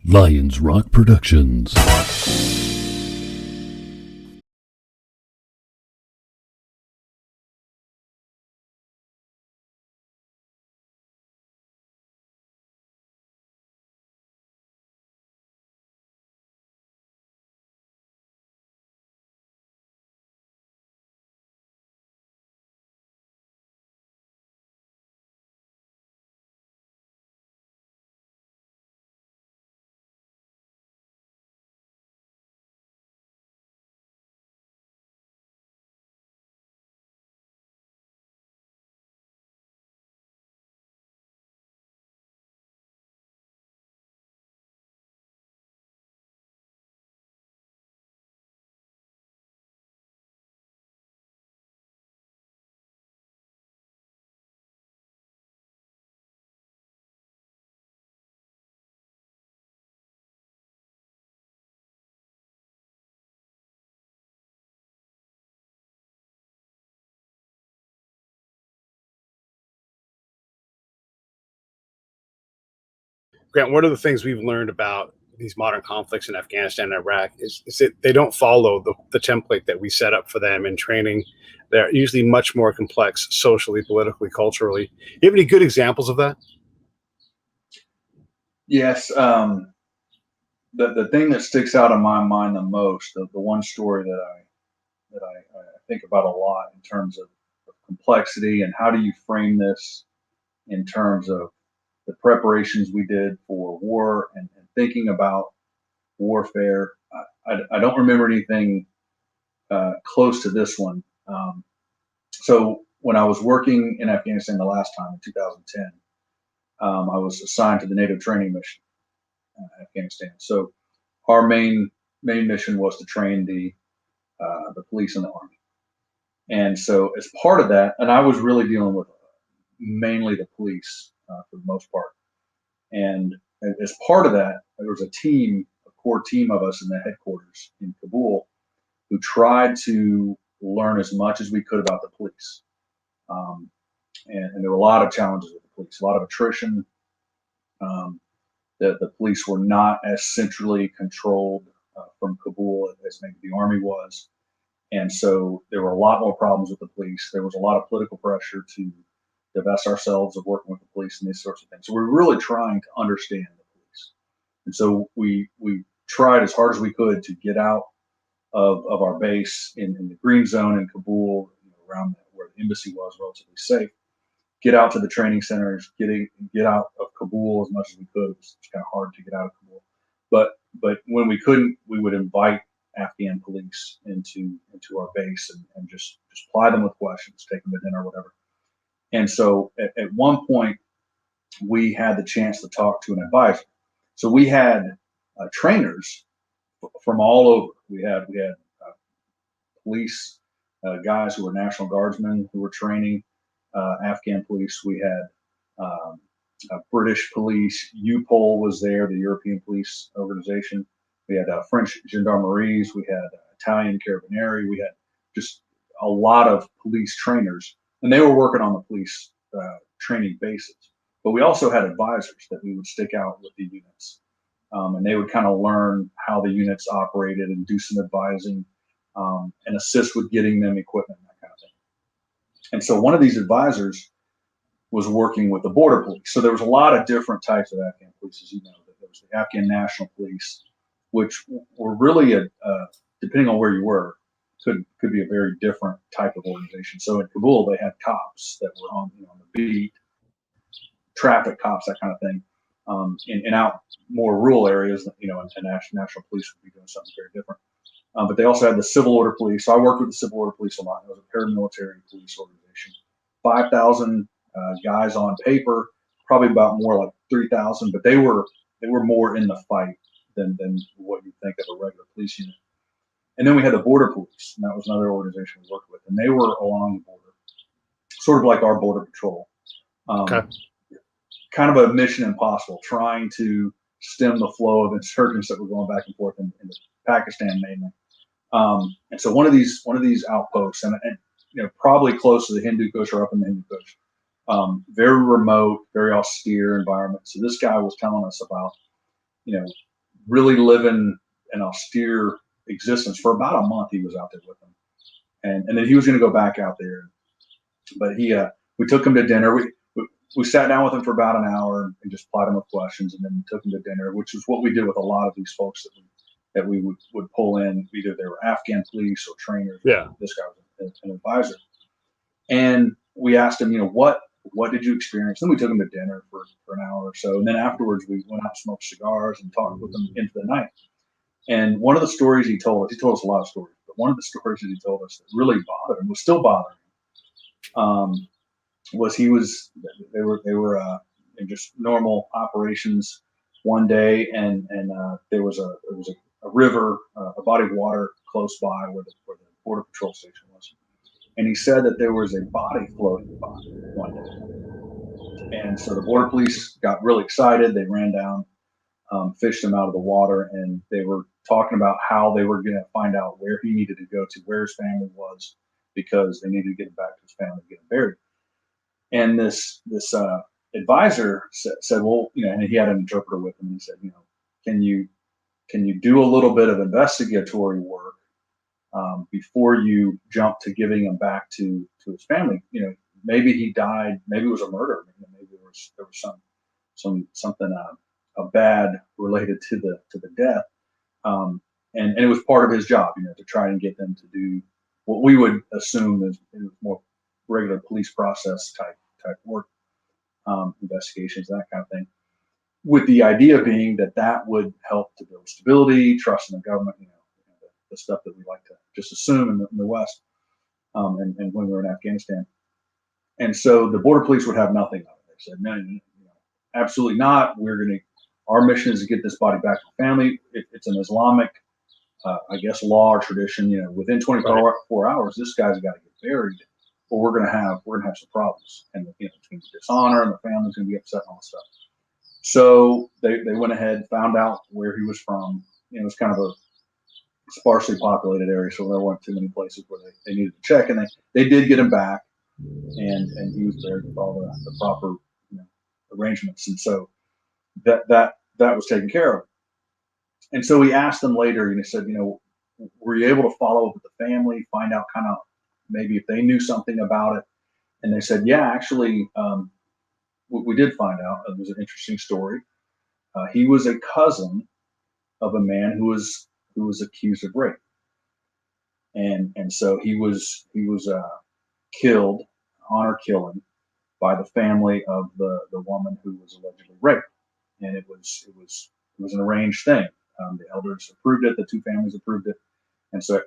Lions Rock Productions. Grant, one of the things we've learned about these modern conflicts in Afghanistan and Iraq is that they don't follow the template that we set up for them in training. They're usually much more complex socially, politically, culturally. You have any good examples of that? Yes. The thing that sticks out in my mind the most, the one story that I think about a lot in terms of complexity and how do you frame this in terms of the preparations we did for war and thinking about warfare. I don't remember anything close to this one. So when I was working in Afghanistan the last time in 2010, I was assigned to the NATO training mission in Afghanistan. So our main mission was to train the police and the army. And so as part of that, and I was really dealing with mainly the police for the most part. And as part of that, there was a core team of us in the headquarters in Kabul who tried to learn as much as we could about the police. And there were a lot of challenges with the police, a lot of attrition. The police were not as centrally controlled from Kabul as maybe the army was. And so there were a lot more problems with the police. There was a lot of political pressure to divest ourselves of working with the police and these sorts of things. So we're really trying to understand the police. And so we tried as hard as we could to get out of our base in the green zone in Kabul, around where the embassy was, relatively safe. Get out to the training centers, get out of Kabul as much as we could. It was kind of hard to get out of Kabul. But when we couldn't, we would invite Afghan police into our base and just ply them with questions, take them to dinner or whatever. And so at one point, we had the chance to talk to an advisor. So we had trainers from all over. We had police guys who were National Guardsmen who were training Afghan police. We had British police. UPOL was there, the European Police Organization. We had French gendarmeries. We had Italian carabinieri. We had just a lot of police trainers, and they were working on the police training bases. But we also had advisors that we would stick out with the units, and they would kind of learn how the units operated and do some advising and assist with getting them equipment, that kind of thing. And so one of these advisors was working with the border police. So there was a lot of different types of Afghan police, as you know. There was the Afghan National Police, which were really depending on where you were, could be a very different type of organization. So in Kabul, they had cops that were on the beat, traffic cops, that kind of thing. And out more rural areas, and national police would be doing something very different. But they also had the civil order police. So I worked with the civil order police a lot. It was a paramilitary police organization. 5,000 guys on paper, probably about more like 3,000, but they were more in the fight than what you think of a regular police unit. And then we had the border police, and that was another organization we worked with, and they were along the border, sort of like our border patrol. Okay. Kind of a mission impossible, trying to stem the flow of insurgents that were going back and forth into Pakistan mainly. And so one of these outposts, and probably close to the Hindu Kush or up in the Hindu Kush, very remote, very austere environment. So this guy was telling us about, really living an austere existence for about a month. He was out there with them, and then he was going to go back out there, but we took him to dinner. We sat down with him for about an hour and just plied him with questions, and then took him to dinner, which is what we did with a lot of these folks that we would pull in. Either they were Afghan police or trainers. Yeah. This guy was an advisor, and we asked him, what did you experience? Then we took him to dinner for an hour or so, and then afterwards we went out and smoked cigars and talked with him into the night. And one of the stories he told us a lot of stories, but one of the stories that he told us that really bothered him, was still bothering him, was they were in just normal operations one day, and there was a river, a body of water close by where the border patrol station was, and he said that there was a body floating by one day, and so the border police got really excited. They ran down, fished him out of the water, and they were talking about how they were going to find out where he needed to go to, where his family was, because they needed to get him back to his family to get him buried. And this advisor said, well, and he had an interpreter with him. And he said, can you do a little bit of investigatory work before you jump to giving him back to his family? Maybe he died. Maybe it was a murder. Maybe there was something bad related to the death. And it was part of his job, to try and get them to do what we would assume is more regular police process type work, investigations, that kind of thing, with the idea being that would help to build stability, trust in the government, the stuff that we like to just assume in the West, and when we were in Afghanistan. And so the border police would have nothing of it. They said, no, absolutely not. Our mission is to get this body back to the family. It's an Islamic, I guess, law or tradition. Within 24 hours, this guy's got to get buried, or we're gonna have some problems, and it's gonna be dishonor, and the family's gonna be upset and all this stuff. So they went ahead, found out where he was from. It was kind of a sparsely populated area, so there weren't too many places where they needed to check, and they did get him back, and he was buried with all the proper arrangements, and so that was taken care of. And so we asked them later, and he said, were you able to follow up with the family, find out kind of maybe if they knew something about it? And they said, yeah, actually, we did find out. It was an interesting story. He was a cousin of a man who was accused of rape, and so he was killed, honor killing, by the family of the woman who was allegedly raped, and it was an arranged thing. The elders approved it, the two families approved it, and so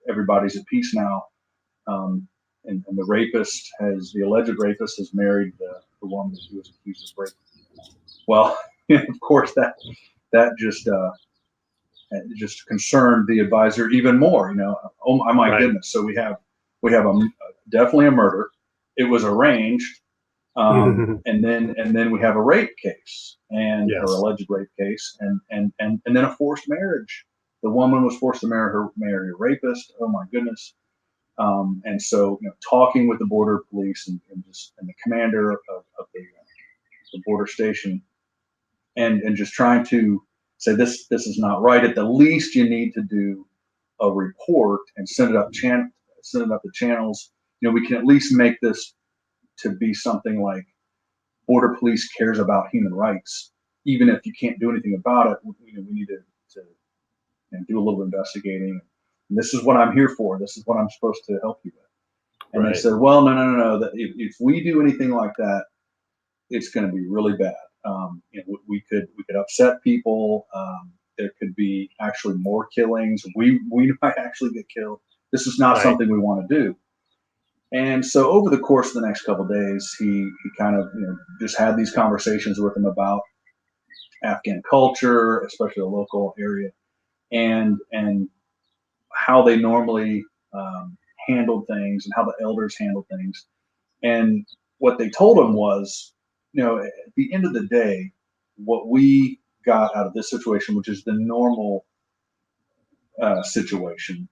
everybody's at peace now. And the alleged rapist has married the woman who was accused of rape. Well, of course that just concerned the advisor even more. Oh my goodness! So we have definitely a murder. It was arranged, and then we have a rape case or alleged rape case, and then a forced marriage. The woman was forced to marry a rapist. Oh my goodness! And so, talking with the border police and the commander of the border station, and just trying to say this is not right. At the least, you need to do a report and send it up the channels. We can at least make this to be something like border police cares about human rights, even if you can't do anything about it. We need to do a little investigating. And this is what I'm here for. This is what I'm supposed to help you with. And they said, well, no. That if we do anything like that, it's going to be really bad. We could upset people. There could be actually more killings. We might actually get killed. This is not something we want to do. And so over the course of the next couple of days, he kind of just had these conversations with them about Afghan culture, especially the local area, and how they normally handled things and how the elders handled things. And what they told him was, at the end of the day, what we got out of this situation, which is the normal situation,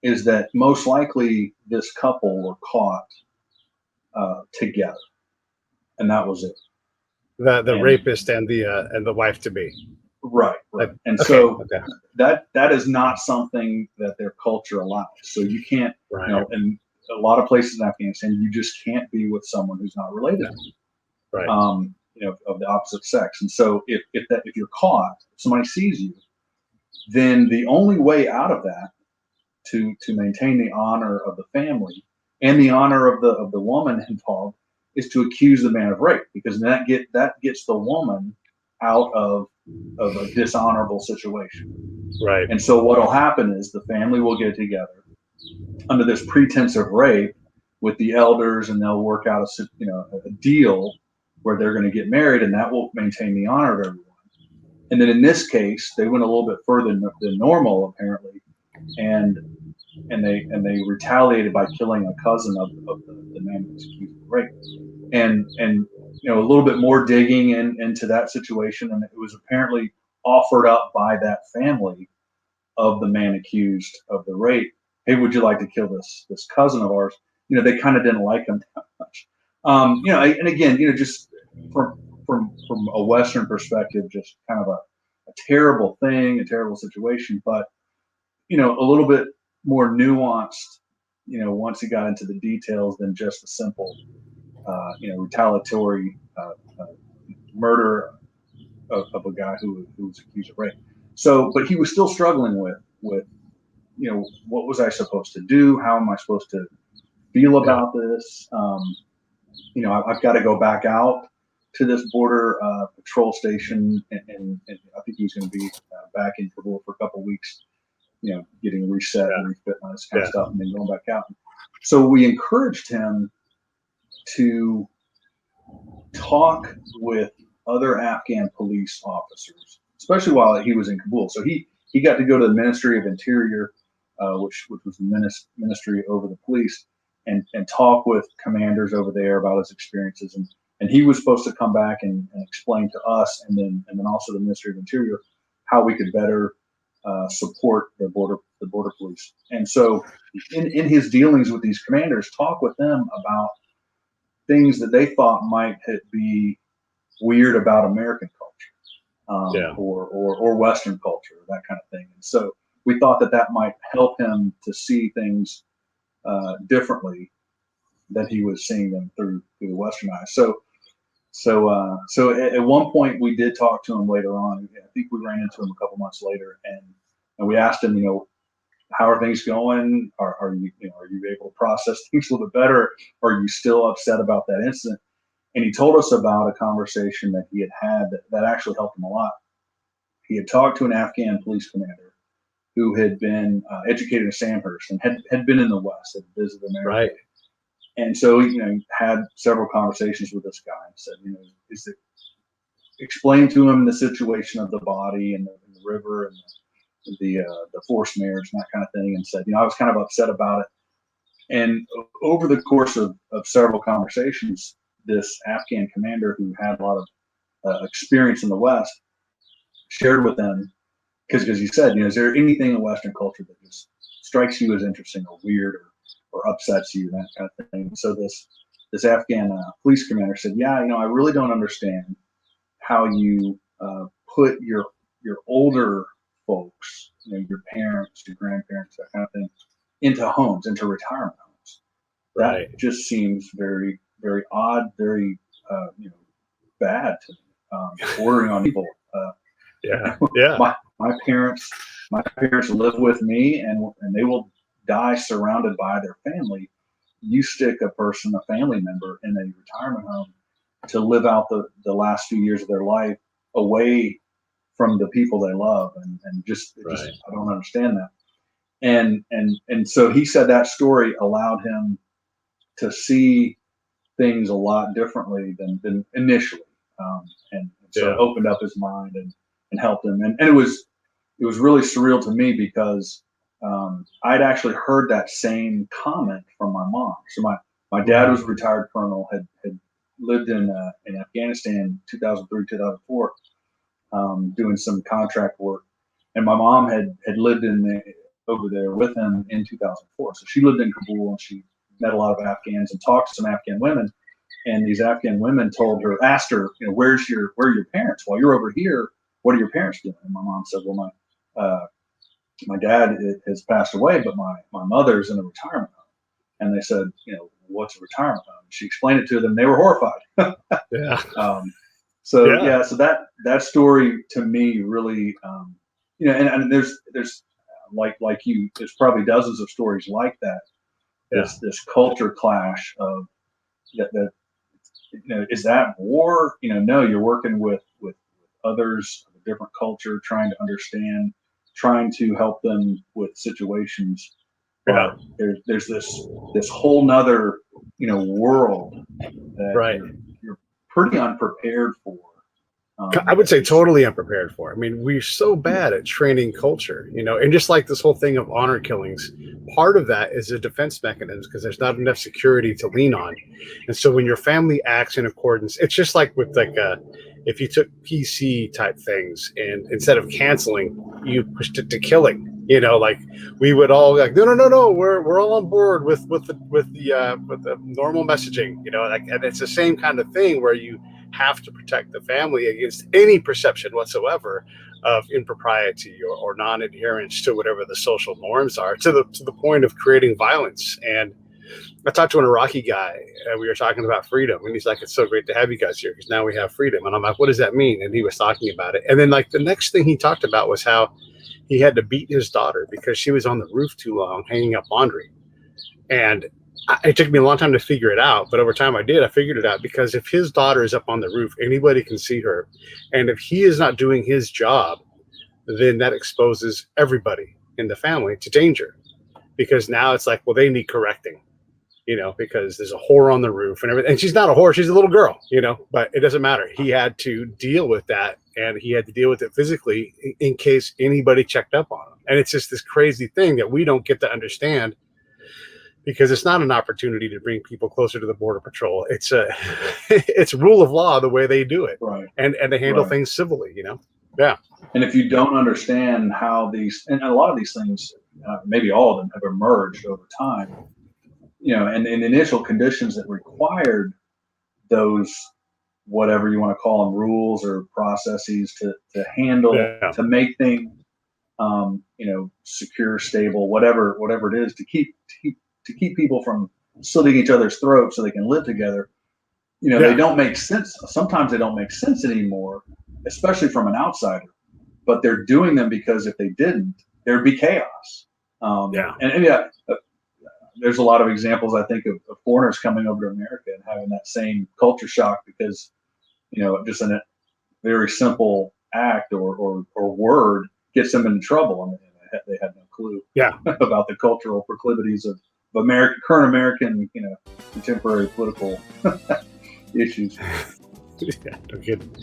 is that most likely this couple were caught together, and that was it. The rapist and the wife to be. Right. And Okay, so okay, that is not something that their culture allows. So you can't, right, in a lot of places in Afghanistan, you just can't be with someone who's not related, right, of the opposite sex. And so if you're caught, if somebody sees you, then the only way out of that to maintain the honor of the family and the honor of the woman involved is to accuse the man of rape, because that gets the woman out of a dishonorable situation. right, And so what will happen is the family will get together under this pretense of rape with the elders, and they'll work out a deal where they're going to get married, and that will maintain the honor of everyone. And then in this case, they went a little bit further than normal, apparently, and they retaliated by killing a cousin of the man who was accused of rape. And a little bit more digging into that situation, and it was apparently offered up by that family of the man accused of the rape. Hey, would you like to kill this cousin of ours? They kind of didn't like him that much. And again, just from a Western perspective, just kind of a terrible thing, a terrible situation. But a little bit more nuanced, once he got into the details than just a simple, retaliatory murder of a guy who was accused of rape. So, but he was still struggling with, what was I supposed to do? How am I supposed to feel about this? I've got to go back out to this border patrol station, and I think he's going to be back in Kabul for a couple of weeks, getting reset and refit and this kind of stuff, and then going back out. So we encouraged him to talk with other Afghan police officers, especially while he was in Kabul. So he got to go to the Ministry of Interior, which was the ministry over the police, and talk with commanders over there about his experiences. And he was supposed to come back and explain to us, and then also the Ministry of Interior, how we could better support the border police. And so in his dealings with these commanders, talk with them about things that they thought might be weird about American culture, or Western culture, that kind of thing. And so we thought that might help him to see things differently than he was seeing them through the Western eyes. So at one point we did talk to him later on. I think we ran into him a couple months later, and we asked him, how are things going? Are you able to process things a little bit better? Are you still upset about that incident? And he told us about a conversation that he had that actually helped him a lot. He had talked to an Afghan police commander who had been educated in Sandhurst and had been in the West, had visited America. right. And so, had several conversations with this guy and said, explain to him the situation of the body and the river and the forced marriage and that kind of thing, and said, I was kind of upset about it. And over the course of several conversations, this Afghan commander who had a lot of experience in the West shared with them, because he said, is there anything in Western culture that just strikes you as interesting or weird or upsets you, that kind of thing? So this Afghan police commander said, I really don't understand how you put your older folks, your parents, your grandparents, that kind of thing, into homes, into retirement homes. Right. That just seems very, very odd, very bad to me, bordering on evil. My parents live with me, and they will die surrounded by their family. You stick a family member in a retirement home to live out the last few years of their life away from the people they love, and just I don't understand that. And so he said that story allowed him to see things a lot differently than initially, and so it opened up his mind and helped him. And it was really surreal to me, because I'd actually heard that same comment from my mom. So my dad was a retired colonel, had lived in Afghanistan 2003, 2004, doing some contract work, and my mom had lived over there with him in 2004. So she lived in Kabul, and she met a lot of Afghans and talked to some Afghan women. And these Afghan women asked her, where are your parents? While you're over here, what are your parents doing? And my mom said, well, my dad has passed away, but my mother's in a retirement home. And they said, what's a retirement home? She explained it to them. They were horrified. Yeah. So Yeah. so that story to me really, and there's like you, there's probably dozens of stories like that. Yeah. This culture clash of that is that war? No, you're working with others of a different culture, trying to understand, trying to help them with situations. Yeah. But there's this whole nother world that Right. you're pretty unprepared for. I would say totally unprepared for. I mean, we're so bad at training culture, and just like this whole thing of honor killings, part of that is a defense mechanism because there's not enough security to lean on. And so when your family acts in accordance, it's just like with if you took PC type things and instead of canceling, you pushed it to killing. Like we would all like, no, we're all on board with the normal messaging. And it's the same kind of thing where you have to protect the family against any perception whatsoever of impropriety or non-adherence to whatever the social norms are, to the point of creating violence. And I talked to an Iraqi guy and we were talking about freedom, and he's like, it's so great to have you guys here because now we have freedom. And I'm like, what does that mean? And he was talking about it. And then like the next thing he talked about was how he had to beat his daughter because she was on the roof too long hanging up laundry. And it took me a long time to figure it out, but over time I figured it out, because if his daughter is up on the roof, anybody can see her. And if he is not doing his job, then that exposes everybody in the family to danger, because now it's like, well, they need correcting, because there's a whore on the roof and everything. And she's not a whore, she's a little girl, but it doesn't matter. He had to deal with that, and he had to deal with it physically in case anybody checked up on him. And it's just this crazy thing that we don't get to understand, because it's not an opportunity to bring people closer to the Border Patrol. It's rule of law the way they do it, right? And they handle things civilly, Yeah. And if you don't understand how and a lot of these things, maybe all of them, have emerged over time, and in initial conditions that required those, whatever you want to call them, rules or processes to handle, to make things, secure, stable, whatever it is, to keep people from slitting each other's throats so they can live together. They don't make sense. Sometimes they don't make sense anymore, especially from an outsider. But they're doing them because if they didn't, there'd be chaos. There's a lot of examples, I think, of foreigners coming over to America and having that same culture shock because, just a very simple act or word gets them into trouble, and they had no clue about the cultural proclivities of current American, contemporary political issues. Yeah, no kidding.